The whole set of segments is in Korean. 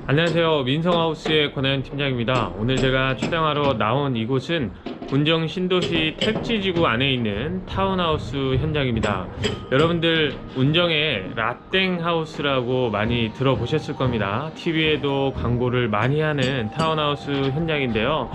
안녕하세요. 민성하우스의 권하연 팀장입니다. 오늘 제가 촬영하러 나온 이곳은 운정 신도시 택지지구 안에 있는 타운하우스 현장입니다. 여러분들 운정의 라땡하우스라고 많이 들어보셨을 겁니다. TV에도 광고를 많이 하는 타운하우스 현장인데요.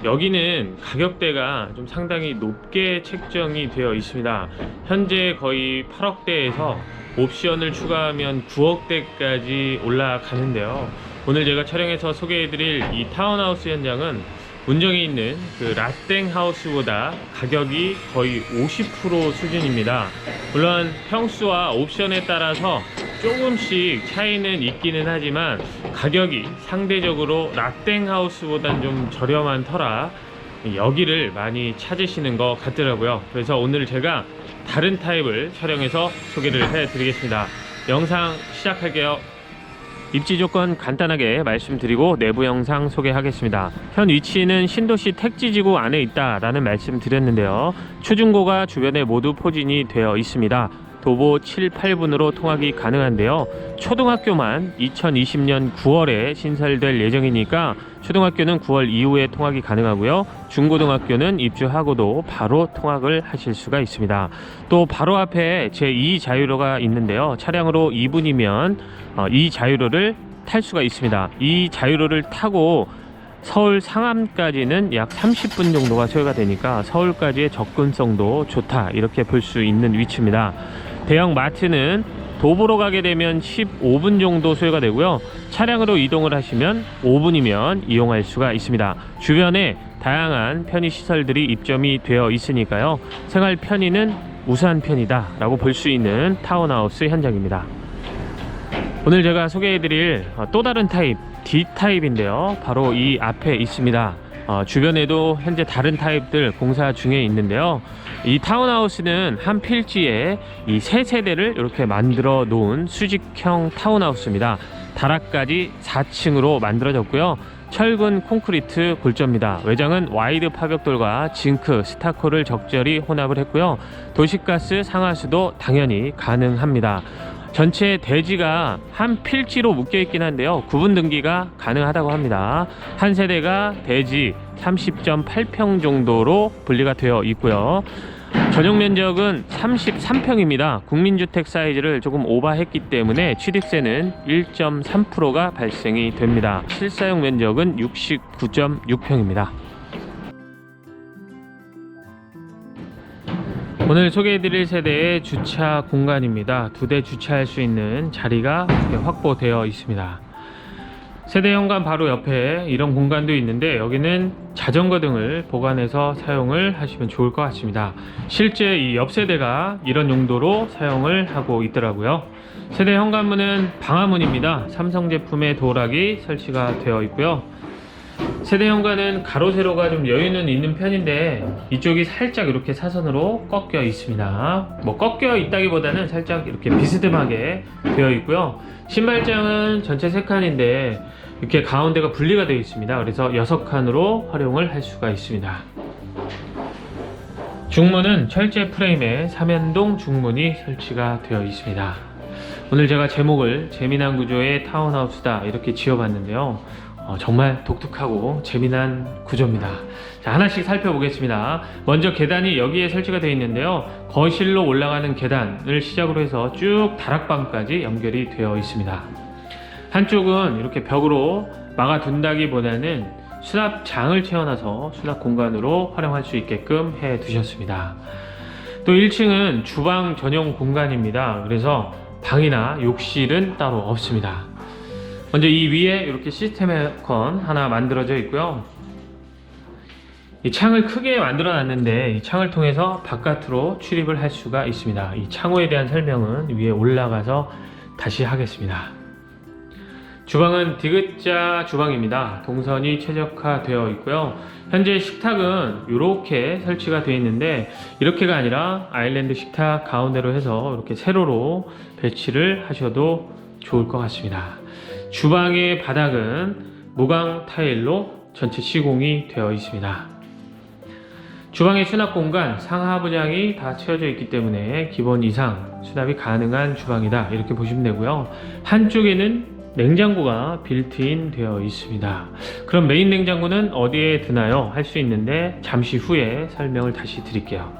여기는 가격대가 좀 상당히 높게 책정이 되어 있습니다. 현재 거의 8억대에서 옵션을 추가하면 9억대까지 올라가는데요. 오늘 제가 촬영해서 소개해드릴 이 타운하우스 현장은 운정에 있는 그 라땡하우스보다 가격이 거의 50% 수준입니다. 물론 평수와 옵션에 따라서 조금씩 차이는 있기는 하지만 가격이 상대적으로 라땡하우스보단 좀 저렴한 터라 여기를 많이 찾으시는 것 같더라고요. 그래서 오늘 제가 다른 타입을 촬영해서 소개를 해드리겠습니다. 영상 시작할게요. 입지 조건 간단하게 말씀드리고 내부 영상 소개하겠습니다. 현 위치는 신도시 택지지구 안에 있다라는 말씀 드렸는데요. 초중고가 주변에 모두 포진이 되어 있습니다. 도보 7, 8분으로 통학이 가능한데요. 초등학교만 2020년 9월에 신설될 예정이니까 초등학교는 9월 이후에 통학이 가능하고요. 중고등학교는 입주하고도 바로 통학을 하실 수가 있습니다. 또 바로 앞에 제2 자유로가 있는데요. 차량으로 2분이면 이 자유로를 탈 수가 있습니다. 이 자유로를 타고 서울 상암까지는 약 30분 정도가 소요가 되니까 서울까지의 접근성도 좋다, 이렇게 볼 수 있는 위치입니다. 대형 마트는 도보로 가게 되면 15분 정도 소요가 되고요. 차량으로 이동을 하시면 5분이면 이용할 수가 있습니다. 주변에 다양한 편의시설들이 입점이 되어 있으니까요. 생활 편의는 우수한 편이다 라고 볼 수 있는 타운하우스 현장입니다. 오늘 제가 소개해드릴 또 다른 타입, D타입인데요. 바로 이 앞에 있습니다. 주변에도 현재 다른 타입들 공사 중에 있는데요. 이 타운하우스는 한 필지에 이 세 세대를 이렇게 만들어 놓은 수직형 타운하우스입니다. 다락까지 4층으로 만들어졌고요. 철근 콘크리트 골조입니다. 외장은 와이드 파벽돌과 징크, 스타코를 적절히 혼합을 했고요. 도시가스 상하수도 당연히 가능합니다. 전체 대지가 한 필지로 묶여 있긴 한데요. 구분 등기가 가능하다고 합니다. 한 세대가 대지 30.8평 정도로 분리가 되어 있고요. 전용 면적은 33평입니다. 국민주택 사이즈를 조금 오버했기 때문에 취득세는 1.3%가 발생이 됩니다. 실사용 면적은 69.6평입니다. 오늘 소개해드릴 세대의 주차 공간입니다. 2대 주차할 수 있는 자리가 이렇게 확보되어 있습니다. 세대 현관 바로 옆에 이런 공간도 있는데 여기는 자전거 등을 보관해서 사용을 하시면 좋을 것 같습니다. 실제 이 옆 세대가 이런 용도로 사용을 하고 있더라고요. 세대 현관문은 방화문입니다. 삼성 제품의 도어락이 설치가 되어 있고요. 세대 현관은 가로 세로가 좀 여유는 있는 편인데 이쪽이 살짝 이렇게 사선으로 꺾여 있습니다. 뭐 꺾여 있다기보다는 살짝 이렇게 비스듬하게 되어 있고요. 신발장은 전체 3칸인데 이렇게 가운데가 분리가 되어 있습니다. 그래서 6칸으로 활용을 할 수가 있습니다. 중문은 철제 프레임에 삼연동 중문이 설치가 되어 있습니다. 오늘 제가 제목을 재미난 구조의 타운하우스다 이렇게 지어봤는데요. 정말 독특하고 재미난 구조입니다. 자, 하나씩 살펴보겠습니다. 먼저 계단이 여기에 설치가 되어 있는데요. 거실로 올라가는 계단을 시작으로 해서 쭉 다락방까지 연결이 되어 있습니다. 한쪽은 이렇게 벽으로 막아둔다기보다는 수납장을 채워놔서 수납 공간으로 활용할 수 있게끔 해 두셨습니다. 또 1층은 주방 전용 공간입니다. 그래서 방이나 욕실은 따로 없습니다. 먼저 이 위에 이렇게 시스템 에어컨 하나 만들어져 있고요. 이 창을 크게 만들어 놨는데 이 창을 통해서 바깥으로 출입을 할 수가 있습니다. 이 창호에 대한 설명은 위에 올라가서 다시 하겠습니다. 주방은 디귿자 주방입니다. 동선이 최적화되어 있고요. 현재 식탁은 이렇게 설치가 되어 있는데 이렇게가 아니라 아일랜드 식탁 가운데로 해서 이렇게 세로로 배치를 하셔도 좋을 것 같습니다. 주방의 바닥은 무광 타일로 전체 시공이 되어 있습니다. 주방의 수납 공간 상하부장이 다 채워져 있기 때문에 기본 이상 수납이 가능한 주방이다 이렇게 보시면 되고요. 한쪽에는 냉장고가 빌트인 되어 있습니다. 그럼 메인 냉장고는 어디에 드나요? 할 수 있는데 잠시 후에 설명을 다시 드릴게요.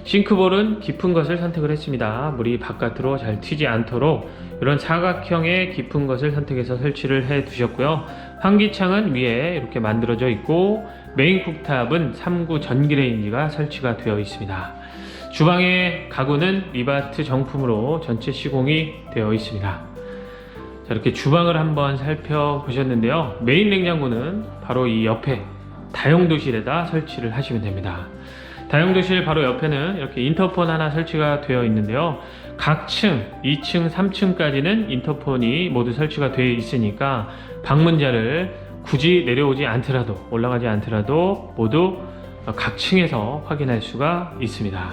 싱크볼은 깊은 것을 선택을 했습니다. 물이 바깥으로 잘 튀지 않도록 이런 사각형의 깊은 것을 선택해서 설치를 해 두셨고요. 환기창은 위에 이렇게 만들어져 있고 메인 쿡탑은 3구 전기레인지가 설치가 되어 있습니다. 주방의 가구는 리바트 정품으로 전체 시공이 되어 있습니다. 자, 이렇게 주방을 한번 살펴보셨는데요. 메인 냉장고는 바로 이 옆에 다용도실에다 설치를 하시면 됩니다. 다용도실 바로 옆에는 이렇게 인터폰 하나 설치가 되어 있는데요. 각 층, 2층, 3층까지는 인터폰이 모두 설치가 되어 있으니까 방문자를 굳이 내려오지 않더라도, 올라가지 않더라도 모두 각 층에서 확인할 수가 있습니다.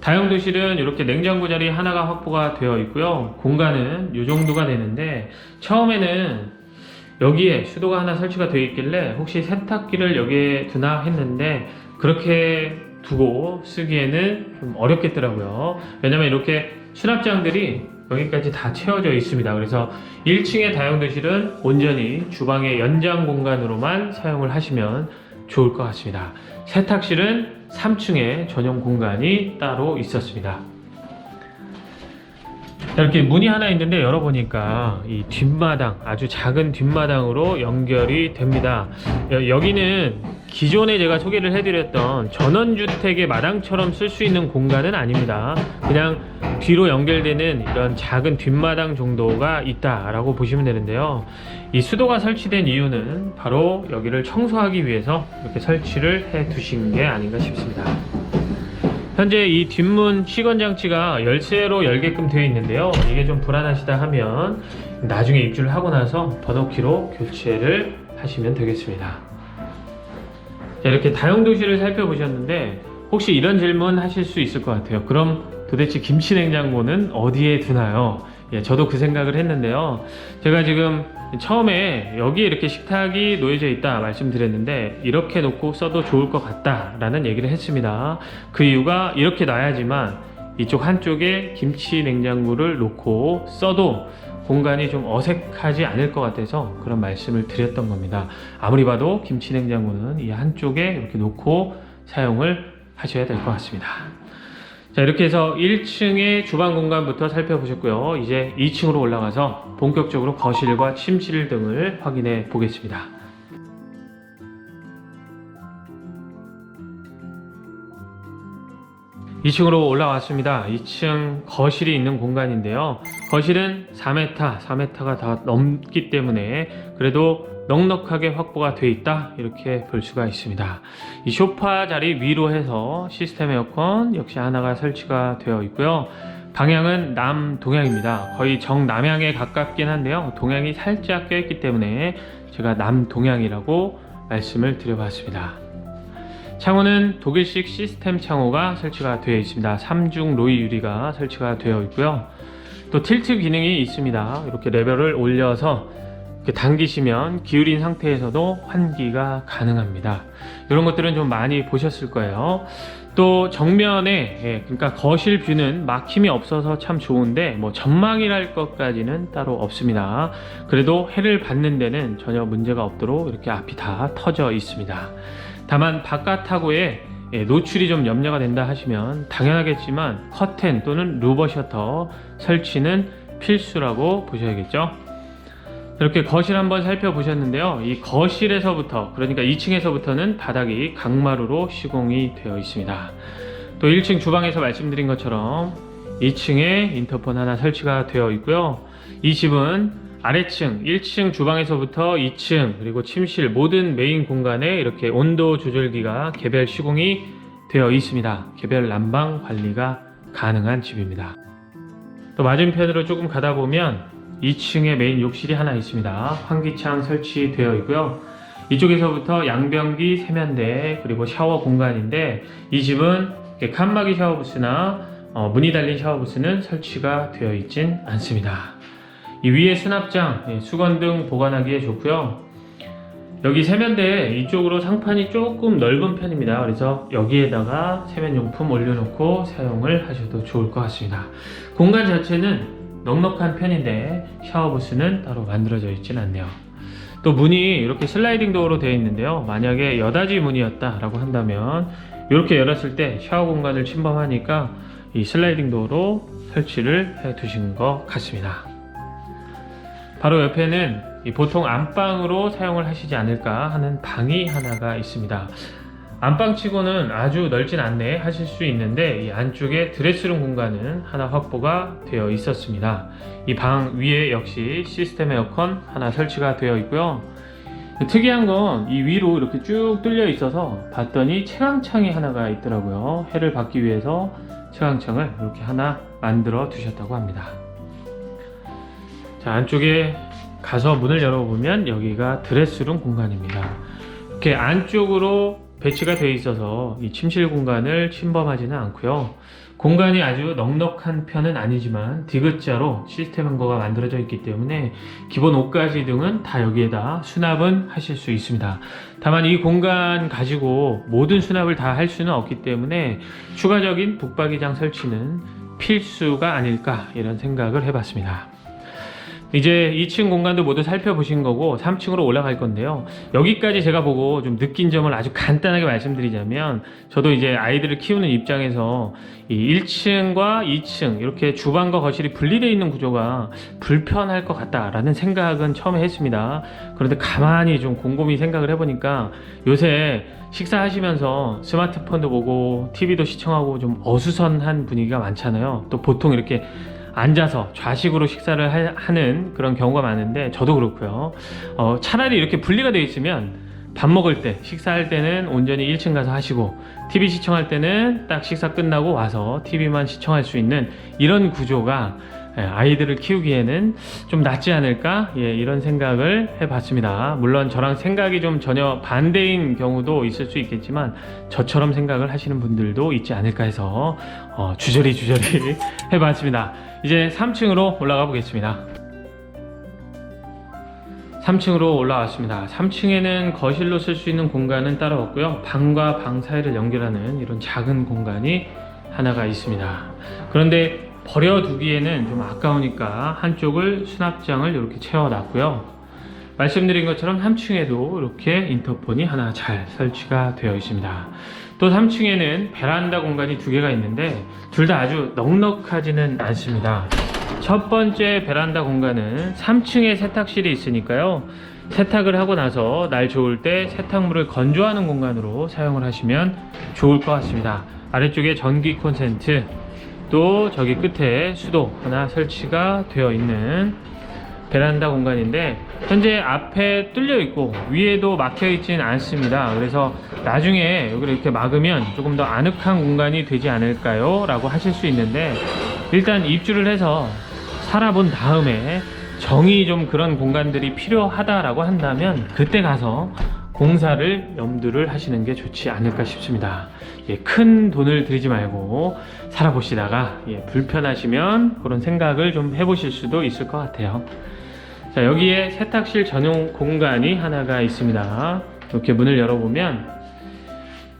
다용도실은 이렇게 냉장고 자리 하나가 확보가 되어 있고요. 공간은 이 정도가 되는데 처음에는 여기에 수도가 하나 설치가 되어 있길래 혹시 세탁기를 여기에 두나 했는데 그렇게 두고 쓰기에는 좀 어렵겠더라고요. 왜냐면 이렇게 수납장들이 여기까지 다 채워져 있습니다. 그래서 1층의 다용도실은 온전히 주방의 연장 공간으로만 사용을 하시면 좋을 것 같습니다. 세탁실은 3층에 전용 공간이 따로 있었습니다. 이렇게 문이 하나 있는데 열어보니까 이 뒷마당, 아주 작은 뒷마당으로 연결이 됩니다. 여기는 기존에 제가 소개를 해드렸던 전원주택의 마당처럼 쓸 수 있는 공간은 아닙니다. 그냥 뒤로 연결되는 이런 작은 뒷마당 정도가 있다라고 보시면 되는데요. 이 수도가 설치된 이유는 바로 여기를 청소하기 위해서 이렇게 설치를 해 두신 게 아닌가 싶습니다. 현재 이 뒷문 시건 장치가 열쇠로 열게끔 되어 있는데요. 이게 좀 불안하시다 하면 나중에 입주를 하고 나서 번호키로 교체를 하시면 되겠습니다. 자, 이렇게 다용도실을 살펴보셨는데 혹시 이런 질문 하실 수 있을 것 같아요. 그럼 도대체 김치냉장고는 어디에 두나요? 예, 저도 그 생각을 했는데요. 제가 지금 처음에 여기에 이렇게 식탁이 놓여져 있다 말씀드렸는데 이렇게 놓고 써도 좋을 것 같다 라는 얘기를 했습니다. 그 이유가 이렇게 놔야지만 이쪽 한쪽에 김치 냉장고를 놓고 써도 공간이 좀 어색하지 않을 것 같아서 그런 말씀을 드렸던 겁니다. 아무리 봐도 김치 냉장고는 이 한쪽에 이렇게 놓고 사용을 하셔야 될 것 같습니다. 자, 이렇게 해서 1층의 주방 공간부터 살펴보셨고요. 이제 2층으로 올라가서 본격적으로 거실과 침실 등을 확인해 보겠습니다. 2층으로 올라왔습니다. 2층 거실이 있는 공간인데요. 거실은 4m가 다 넘기 때문에 그래도 넉넉하게 확보가 되어 있다 이렇게 볼 수가 있습니다. 이 소파 자리 위로 해서 시스템 에어컨 역시 하나가 설치가 되어 있고요. 방향은 남동향입니다. 거의 정남향에 가깝긴 한데요. 동향이 살짝 껴있기 때문에 제가 남동향이라고 말씀을 드려봤습니다. 창호는 독일식 시스템 창호가 설치가 되어 있습니다. 3중 로이 유리가 설치가 되어 있고요. 또 틸트 기능이 있습니다. 이렇게 레벨을 올려서 이렇게 당기시면 기울인 상태에서도 환기가 가능합니다. 이런 것들은 좀 많이 보셨을 거예요. 또 정면에 그러니까 거실 뷰는 막힘이 없어서 참 좋은데 뭐 전망이랄 것까지는 따로 없습니다. 그래도 해를 받는 데는 전혀 문제가 없도록 이렇게 앞이 다 터져 있습니다. 다만 바깥 타고에 노출이 좀 염려가 된다 하시면 당연하겠지만 커튼 또는 루버 셔터 설치는 필수라고 보셔야겠죠. 이렇게 거실 한번 살펴보셨는데요. 이 거실에서부터 그러니까 2층에서부터는 바닥이 강마루로 시공이 되어 있습니다. 또 1층 주방에서 말씀드린 것처럼 2층에 인터폰 하나 설치가 되어 있고요. 이 집은 아래층 1층 주방에서부터 2층 그리고 침실 모든 메인 공간에 이렇게 온도 조절기가 개별 시공이 되어 있습니다. 개별 난방 관리가 가능한 집입니다. 또 맞은편으로 조금 가다 보면 2층에 메인 욕실이 하나 있습니다. 환기창 설치되어 있고요. 이쪽에서부터 양변기, 세면대 그리고 샤워 공간인데 이 집은 칸막이 샤워부스나 문이 달린 샤워부스는 설치가 되어 있진 않습니다. 이 위에 수납장, 수건등 보관하기에 좋고요. 여기 세면대 이쪽으로 상판이 조금 넓은 편입니다. 그래서 여기에다가 세면용품 올려놓고 사용을 하셔도 좋을 것 같습니다. 공간 자체는 넉넉한 편인데 샤워부스는 따로 만들어져 있진 않네요. 또 문이 이렇게 슬라이딩 도어로 되어 있는데요, 만약에 여닫이 문이었다 라고 한다면 이렇게 열었을 때 샤워 공간을 침범하니까 이 슬라이딩 도어로 설치를 해 두신 것 같습니다. 바로 옆에는 보통 안방으로 사용을 하시지 않을까 하는 방이 하나가 있습니다. 안방치고는 아주 넓진 않네 하실 수 있는데, 이 안쪽에 드레스룸 공간은 하나 확보가 되어 있었습니다. 이 방 위에 역시 시스템 에어컨 하나 설치가 되어 있고요. 특이한 건 이 위로 이렇게 쭉 뚫려 있어서 봤더니 채광창이 하나가 있더라고요. 해를 받기 위해서 채광창을 이렇게 하나 만들어 두셨다고 합니다. 자, 안쪽에 가서 문을 열어보면 여기가 드레스룸 공간입니다. 이렇게 안쪽으로 배치가 되어 있어서 이 침실 공간을 침범하지는 않고요. 공간이 아주 넉넉한 편은 아니지만 디귿자로 시스템 한거가 만들어져 있기 때문에 기본 옷가지 등은 다 여기에다 수납은 하실 수 있습니다. 다만 이 공간 가지고 모든 수납을 다 할 수는 없기 때문에 추가적인 북박이장 설치는 필수가 아닐까 이런 생각을 해봤습니다. 이제 2층 공간도 모두 살펴보신 거고 3층으로 올라갈 건데요, 여기까지 제가 보고 좀 느낀 점을 아주 간단하게 말씀드리자면, 저도 이제 아이들을 키우는 입장에서 이 1층과 2층 이렇게 주방과 거실이 분리되어 있는 구조가 불편할 것 같다라는 생각은 처음에 했습니다. 그런데 가만히 좀 곰곰이 생각을 해보니까 요새 식사하시면서 스마트폰도 보고 TV도 시청하고 좀 어수선한 분위기가 많잖아요. 또 보통 이렇게 앉아서 좌식으로 식사를 하는 그런 경우가 많은데, 저도 그렇고요. 차라리 이렇게 분리가 되어 있으면 밥 먹을 때, 식사할 때는 온전히 1층 가서 하시고, TV 시청할 때는 딱 식사 끝나고 와서 TV만 시청할 수 있는 이런 구조가 아이들을 키우기에는 좀 낫지 않을까, 이런 생각을 해봤습니다. 물론 저랑 생각이 좀 전혀 반대인 경우도 있을 수 있겠지만 저처럼 생각을 하시는 분들도 있지 않을까 해서 주저리 해봤습니다. 이제 3층으로 올라가 보겠습니다. 3층으로 올라왔습니다. 3층에는 거실로 쓸 수 있는 공간은 따로 없고요, 방과 방 사이를 연결하는 이런 작은 공간이 하나가 있습니다. 그런데 버려두기에는 좀 아까우니까 한쪽을 수납장을 이렇게 채워놨고요. 말씀드린 것처럼 3층에도 이렇게 인터폰이 하나 잘 설치가 되어 있습니다. 또 3층에는 베란다 공간이 2개가 있는데 둘 다 아주 넉넉하지는 않습니다. 첫 번째 베란다 공간은 3층에 세탁실이 있으니까요, 세탁을 하고 나서 날 좋을 때 세탁물을 건조하는 공간으로 사용을 하시면 좋을 것 같습니다. 아래쪽에 전기 콘센트, 또 저기 끝에 수도 하나 설치가 되어 있는 베란다 공간인데, 현재 앞에 뚫려 있고 위에도 막혀 있지는 않습니다. 그래서 나중에 여기를 이렇게 막으면 조금 더 아늑한 공간이 되지 않을까요? 라고 하실 수 있는데, 일단 입주를 해서 살아본 다음에 정이 좀 그런 공간들이 필요하다라고 한다면 그때 가서 공사를 염두를 하시는 게 좋지 않을까 싶습니다. 큰 돈을 들이지 말고 살아보시다가 불편하시면 그런 생각을 좀 해보실 수도 있을 것 같아요. 자, 여기에 세탁실 전용 공간이 하나가 있습니다. 이렇게 문을 열어보면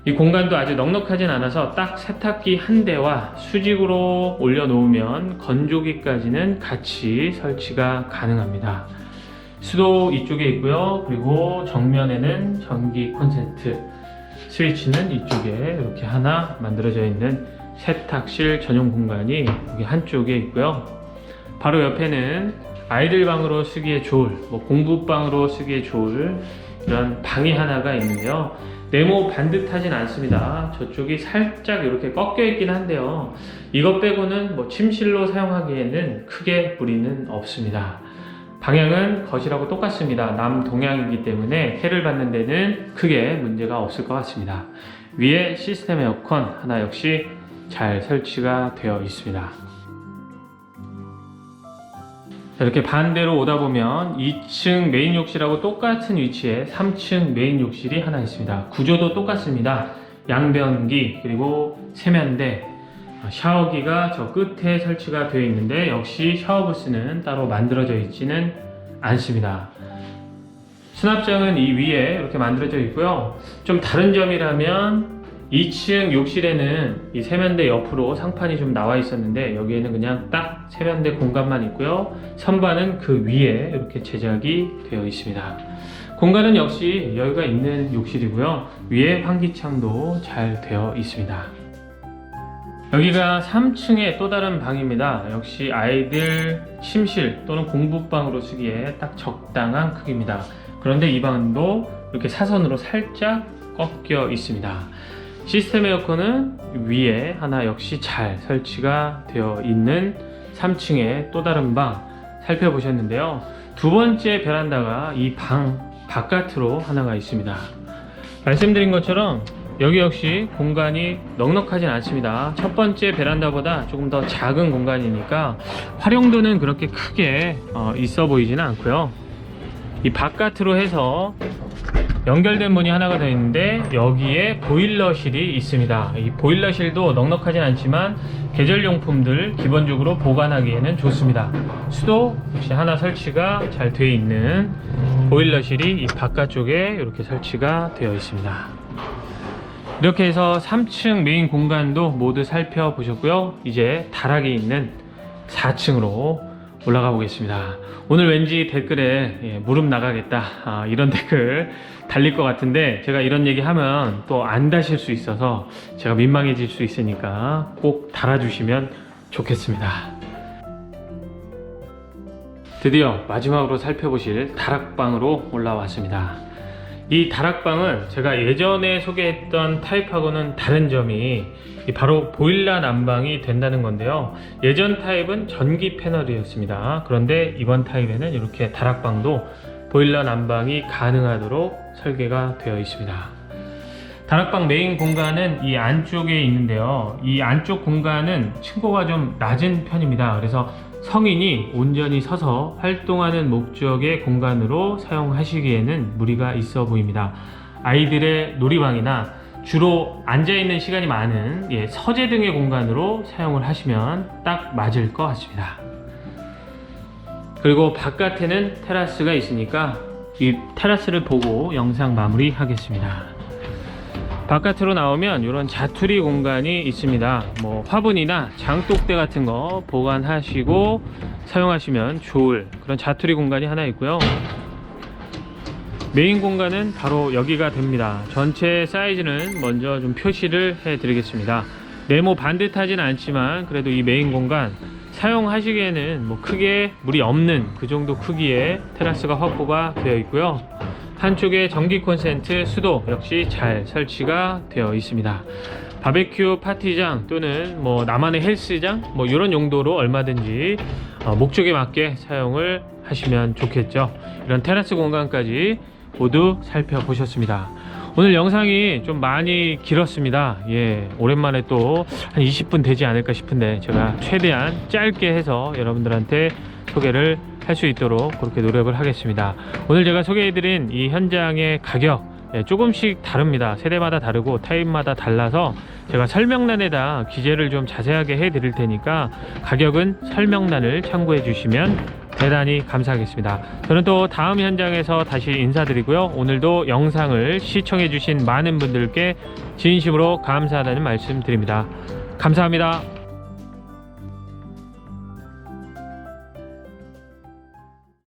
이 공간도 아주 넉넉하진 않아서 딱 세탁기 한 대와 수직으로 올려놓으면 건조기까지는 같이 설치가 가능합니다. 수도 이쪽에 있고요, 그리고 정면에는 전기 콘센트, 스위치는 이쪽에 이렇게 하나 만들어져 있는 세탁실 전용 공간이 여기 한쪽에 있고요. 바로 옆에는 아이들 방으로 쓰기에 좋을, 공부방으로 쓰기에 좋을 이런 방이 하나가 있는데요, 네모 반듯하진 않습니다. 저쪽이 살짝 이렇게 꺾여 있긴 한데요, 이것 빼고는 침실로 사용하기에는 크게 무리는 없습니다. 방향은 거실하고 똑같습니다. 남동향이기 때문에 해를 받는 데는 크게 문제가 없을 것 같습니다. 위에 시스템 에어컨 하나 역시 잘 설치가 되어 있습니다. 자, 이렇게 반대로 오다 보면 2층 메인 욕실하고 똑같은 위치에 3층 메인 욕실이 하나 있습니다. 구조도 똑같습니다. 양변기, 그리고 세면대, 샤워기가 저 끝에 설치가 되어 있는데 역시 샤워부스는 따로 만들어져 있지는 않습니다. 수납장은 이 위에 이렇게 만들어져 있고요. 좀 다른 점이라면 2층 욕실에는 이 세면대 옆으로 상판이 좀 나와 있었는데 여기에는 그냥 딱 세면대 공간만 있고요. 선반은 그 위에 이렇게 제작이 되어 있습니다. 공간은 역시 여유가 있는 욕실이고요. 위에 환기창도 잘 되어 있습니다. 여기가 3층의 또 다른 방입니다. 역시 아이들 침실 또는 공부방으로 쓰기에 딱 적당한 크기입니다. 그런데 이 방도 이렇게 사선으로 살짝 꺾여 있습니다. 시스템 에어컨은 위에 하나 역시 잘 설치가 되어 있는 3층의 또 다른 방 살펴보셨는데요. 두 번째 베란다가 이 방 바깥으로 하나가 있습니다. 말씀드린 것처럼 여기 역시 공간이 넉넉하진 않습니다. 첫 번째 베란다보다 조금 더 작은 공간이니까 활용도는 그렇게 크게 있어 보이지는 않고요. 이 바깥으로 해서 연결된 문이 하나가 더 있는데 여기에 보일러실이 있습니다. 이 보일러실도 넉넉하진 않지만 계절용품들 기본적으로 보관하기에는 좋습니다. 수도 역시 하나 설치가 잘 되어 있는 보일러실이 이 바깥쪽에 이렇게 설치가 되어 있습니다. 이렇게 해서 3층 메인 공간도 모두 살펴보셨고요. 이제 다락이 있는 4층으로 올라가 보겠습니다. 오늘 왠지 댓글에 무릎 나가겠다 이런 댓글 달릴 것 같은데 제가 이런 얘기 하면 또 안 다실 수 있어서 제가 민망해질 수 있으니까 꼭 달아주시면 좋겠습니다. 드디어 마지막으로 살펴보실 다락방으로 올라왔습니다. 이 다락방은 제가 예전에 소개했던 타입하고는 다른 점이 바로 보일러 난방이 된다는 건데요. 예전 타입은 전기 패널이었습니다. 그런데 이번 타입에는 이렇게 다락방도 보일러 난방이 가능하도록 설계가 되어 있습니다. 다락방 메인 공간은 이 안쪽에 있는데요. 이 안쪽 공간은 층고가 좀 낮은 편입니다. 그래서 성인이 온전히 서서 활동하는 목적의 공간으로 사용하시기에는 무리가 있어 보입니다. 아이들의 놀이방이나 주로 앉아있는 시간이 많은 서재 등의 공간으로 사용을 하시면 딱 맞을 것 같습니다. 그리고 바깥에는 테라스가 있으니까 이 테라스를 보고 영상 마무리 하겠습니다. 바깥으로 나오면 이런 자투리 공간이 있습니다. 뭐 화분이나 장독대 같은 거 보관하시고 사용하시면 좋을 그런 자투리 공간이 하나 있고요. 메인 공간은 바로 여기가 됩니다. 전체 사이즈는 먼저 좀 표시를 해 드리겠습니다. 네모 반듯하진 않지만 그래도 이 메인 공간 사용하시기에는 뭐 크게 무리 없는 그 정도 크기의 테라스가 확보가 되어 있고요. 한쪽에 전기 콘센트, 수도 역시 잘 설치가 되어 있습니다. 바베큐 파티장 또는 뭐 나만의 헬스장 뭐 이런 용도로 얼마든지 목적에 맞게 사용을 하시면 좋겠죠. 이런 테라스 공간까지 모두 살펴보셨습니다. 오늘 영상이 좀 많이 길었습니다. 오랜만에 또 한 20분 되지 않을까 싶은데 제가 최대한 짧게 해서 여러분들한테 소개를 할 수 있도록 그렇게 노력을 하겠습니다. 오늘 제가 소개해드린 이 현장의 가격 조금씩 다릅니다. 세대마다 다르고 타입마다 달라서 제가 설명란에다 기재를 좀 자세하게 해드릴 테니까 가격은 설명란을 참고해 주시면 대단히 감사하겠습니다. 저는 또 다음 현장에서 다시 인사드리고요. 오늘도 영상을 시청해 주신 많은 분들께 진심으로 감사하다는 말씀 드립니다. 감사합니다.